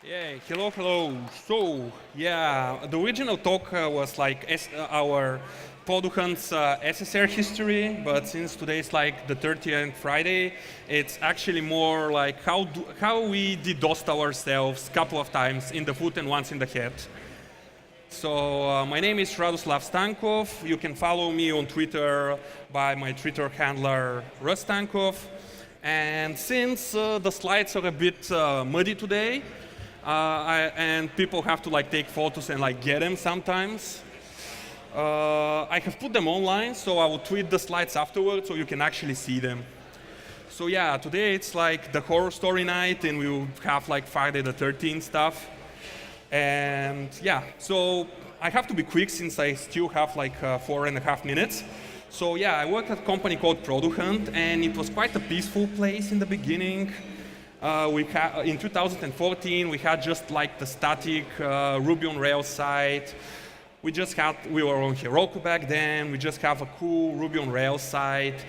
Yeah, hello, hello. So, yeah, the original talk was like our Product Hunt's SSR history, but since today is like the 30th Friday, it's actually more like how we DDoSed ourselves a couple of times in the foot and once in the head. So my name is Radoslav Stankov. You can follow me on Twitter by my Twitter handler Stankov. And since the slides are a bit muddy today, and people have to like take photos and like get them sometimes, I have put them online, so I will tweet the slides afterwards so you can actually see them. So yeah, today it's like the horror story night, and we will have like Friday the 13th stuff. And yeah, so I have to be quick since I still have like 4.5 minutes. So yeah, I worked at a company called Product Hunt, and it was quite a peaceful place in the beginning. In 2014, we had just like the static Ruby on Rails site. We were on Heroku back then. We just have a cool Ruby on Rails site.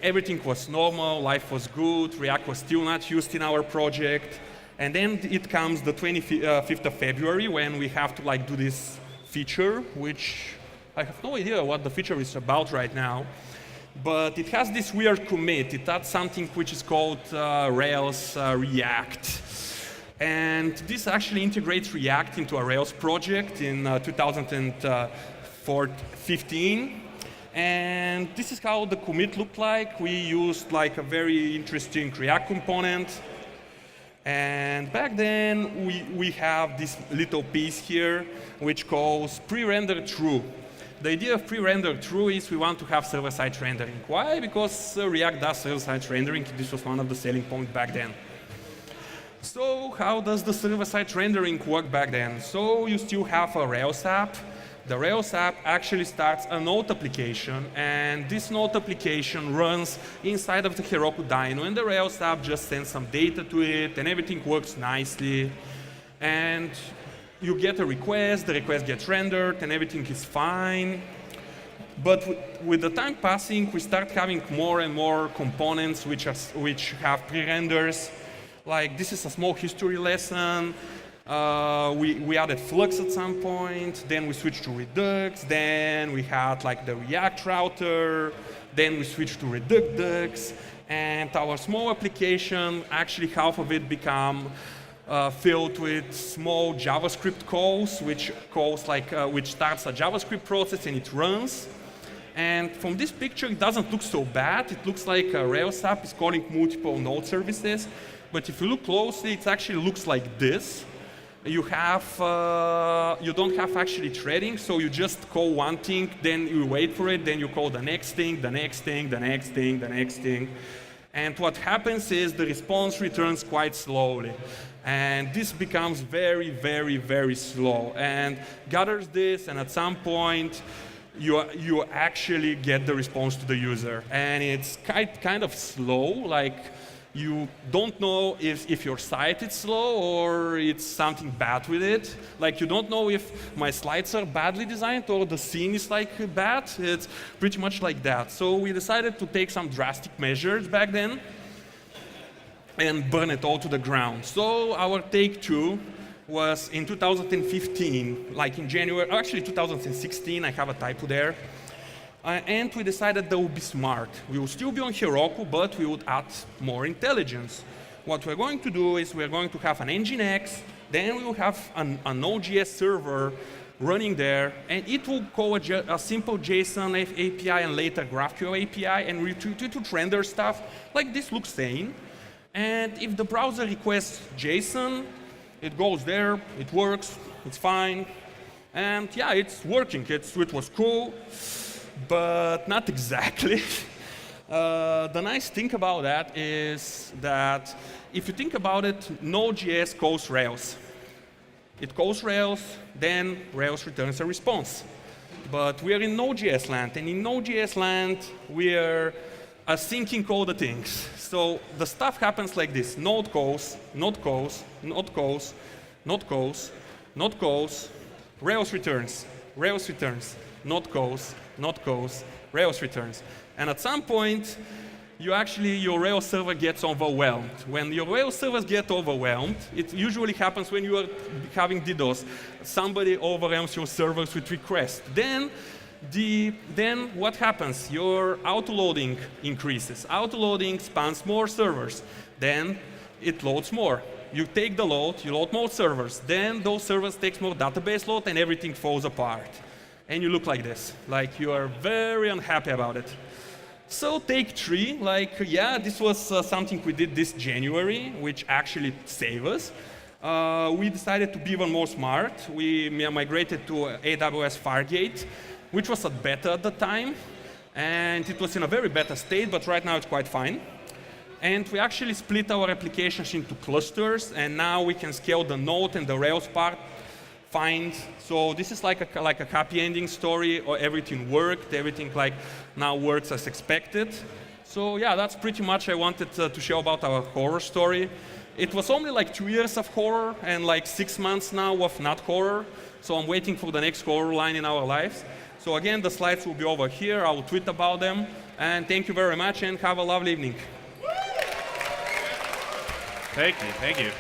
Everything was normal, life was good. React was still not used in our project. And then it comes the 25th of February when we have to like do this feature, which I have no idea what the feature is about right now. But it has this weird commit. It adds something which is called Rails React. And this actually integrates React into a Rails project in 2015. And this is how the commit looked like. We used like a very interesting React component. And back then, we have this little piece here, which calls pre-render true. The idea of pre-rendered true is we want to have server-side rendering. Why? Because React does server-side rendering. This was one of the selling points back then. So how does the server-side rendering work back then? So you still have a Rails app. The Rails app actually starts a Node application, and this Node application runs inside of the Heroku dyno, and the Rails app just sends some data to it, and everything works nicely. And you get a request, the request gets rendered, and everything is fine. But with the time passing, we start having more and more components which have pre-renders. Like, this is a small history lesson. We added Flux at some point, then we switched to Redux, then we had like the React router, then we switched to Redux, and our small application, actually half of it became filled with small JavaScript calls, which starts a JavaScript process and it runs. And from this picture, it doesn't look so bad. It looks like a Rails app is calling multiple node services. But if you look closely, it actually looks like this. You don't have actually threading, so you just call one thing, then you wait for it, then you call the next thing, the next thing, the next thing, the next thing. And what happens is the response returns quite slowly. And this becomes very, very, very slow. And gathers this, and at some point, you actually get the response to the user. And it's kind of slow, like you don't know if your site is slow or it's something bad with it. Like, you don't know if my slides are badly designed or the scene is like bad. It's pretty much like that. So we decided to take some drastic measures back then and burn it all to the ground. So our take two was in 2015, like in January, actually 2016, I have a typo there. And we decided that would be smart. We will still be on Heroku, but we would add more intelligence. What we're going to do is we're going to have an Nginx, then we will have a Node.js server running there, and it will call a simple JSON API and later GraphQL API, and it will render stuff like this looks sane. And if the browser requests JSON, it goes there, it works, it's fine. And yeah, it's working. It was cool, but not exactly. The nice thing about that is that if you think about it, Node.js calls Rails. It calls Rails, then Rails returns a response. But we are in Node.js land, and in Node.js land, we are syncing all the things. So the stuff happens like this. Node calls, Node calls, Node calls, Node calls, Node calls, Rails returns, Rails returns, Node calls, Node calls, Rails returns. And at some point, your Rails server gets overwhelmed. When your Rails servers get overwhelmed, it usually happens when you are having DDoS. Somebody overwhelms your servers with requests. Then what happens? Your autoloading increases. Autoloading spans more servers. Then it loads more. You take the load, you load more servers. Then those servers take more database load and everything falls apart. And you look like this, like you are very unhappy about it. So take 3, this was something we did this January, which actually saved us. We decided to be even more smart. We migrated to AWS Fargate, which was a beta at the time. And it was in a very beta state, but right now it's quite fine. And we actually split our applications into clusters, and now we can scale the Node and the Rails part fine. So this is like a happy ending story, or everything worked, everything now works as expected. So yeah, that's pretty much I wanted to show about our horror story. It was only 2 years of horror and 6 months now of not horror. So I'm waiting for the next horror line in our lives. So again, the slides will be over here. I will tweet about them. And thank you very much, and have a lovely evening. Thank you.